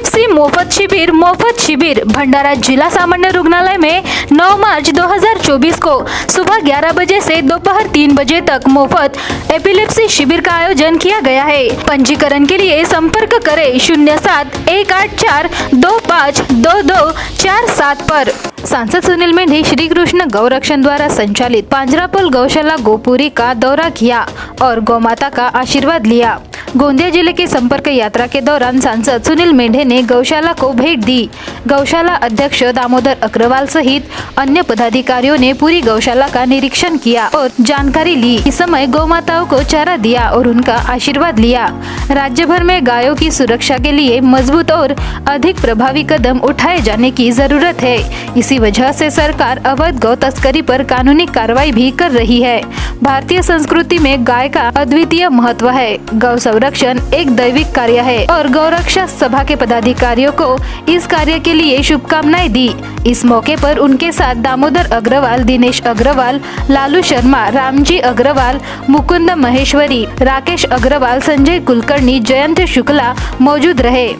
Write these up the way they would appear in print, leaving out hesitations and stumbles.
Epilepsy मुफ्त शिविर भंडारा जिला सामान्य रुग्णालय में 9 मार्च 2024 को सुबह 11 बजे से दोपहर 3 बजे तक मुफ्त एपिलेप्सी शिविर का आयोजन किया गया है। पंजीकरण के लिए संपर्क करें 07-184-25-2247 पर। सांसद सुनील मेंढे श्री कृष्ण गौरक्षण द्वारा संचालित पांजरापोल गौशाला गोपुरी का दौरा किया और गौमाता का आशीर्वाद लिया। गोंदिया जिले के संपर्क यात्रा के दौरान सांसद सुनील मेंढे ने गौशाला को भेंट दी। गौशाला अध्यक्ष दामोदर अग्रवाल सहित अन्य पदाधिकारियों ने पूरी गौशाला का निरीक्षण किया और जानकारी ली। इस समय गौमाताओं को चारा दिया और उनका आशीर्वाद लिया। राज्य भर में गायों की सुरक्षा के लिए मजबूत और अधिक प्रभावी कदम उठाए जाने की जरूरत है। इसी वजह से सरकार अवैध गौ तस्करी पर कानूनी कार्रवाई भी कर रही है। भारतीय संस्कृति में गाय का अद्वितीय महत्व है। गौ संरक्षण एक दैविक कार्य है और गौरक्षा सभा के पदाधिकारियों को इस कार्य के लिए शुभकामनाएं दी। इस मौके पर उनके साथ दामोदर अग्रवाल, दिनेश अग्रवाल, लालू शर्मा, रामजी अग्रवाल, मुकुंद महेश्वरी, राकेश अग्रवाल, संजय कुलकर्णी, जयंत शुक्ला मौजूद रहे।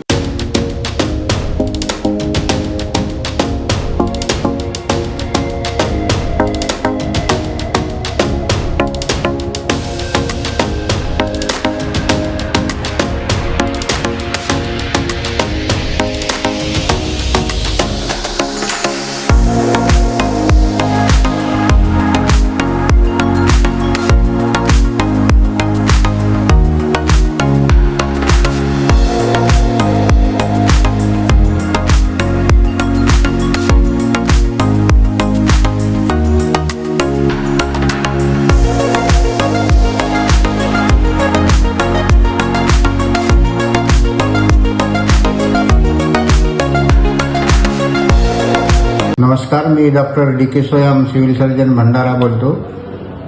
नमस्कार, मी doctor D K. Soyam, civil surgeon Bhandara बोलतो।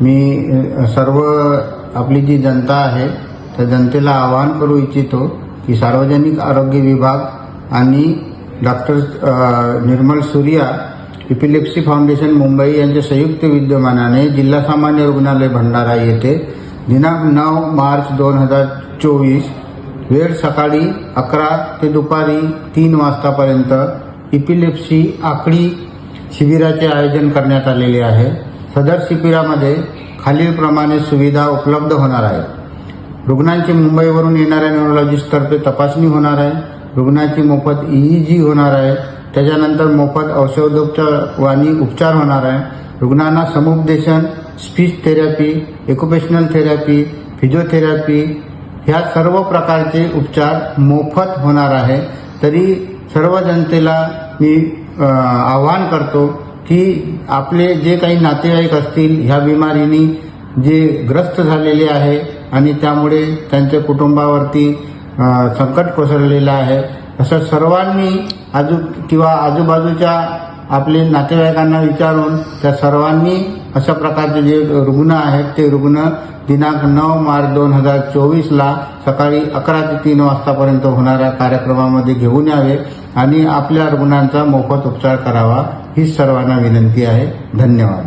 मी सर्व आपली जी जनता आहे त्या जनतेला आवाहन करू इच्छितो की सार्वजनिक आरोग्य विभाग आणि डॉक्टर निर्मल सूर्या एपिलेप्सी फाउंडेशन मुंबई यांच्या संयुक्त विद्यमानाने जिल्हा सामान्य रुग्णालय भंडारा येथे दिनांक 9 मार्च 2024 वेळ सकाळी 11 ते दुपारी 3 वाजतापर्यंत एपिलेप्सी आकडी शिबिराचे आयोजन करण्यात आलेले आहे। सदर शिबिरामध्ये खालीलप्रमाणे सुविधा उपलब्ध होणार आहे। रुग्णांची मुंबईवरून येणाऱ्या न्यूरोलॉजिस्टतर्फे तपासणी होणार आहे। रुग्णांची मोफत EEG होणार आहे। त्याच्यानंतर मोफत औषधोपचार उपचार होणार आहे। रुग्णांना समुपदेशन, speech therapy, occupational therapy, physiotherapy ह्या सर्व प्रकारचे उपचार मोफत होणार आहे। तरी सर्व जनतेला मी आवाहन करतो की आपले जे काही नातेवाईक असतील ह्या बिमारीनी जे ग्रस्त झालेले आहे आणि त्यामुळे त्यांच्या कुटुंबावरती संकट कोसळलेलं आहे, असं सर्वांनी आजूबाजूच्या आपले नातेवाईकांना विचारून त्या सर्वांनी अशा प्रकारचे जे रुग्ण आहेत ते रुग्ण दिनांक 9 मार्च 2024 सकाळी 11 ते 3 वाजतापर्यंत होणाऱ्या कार्यक्रमामध्ये घेऊन यावे आणि आपल्या रुग्णांचा मोफत उपचार करावा ही सर्वांना विनंती आहे। धन्यवाद।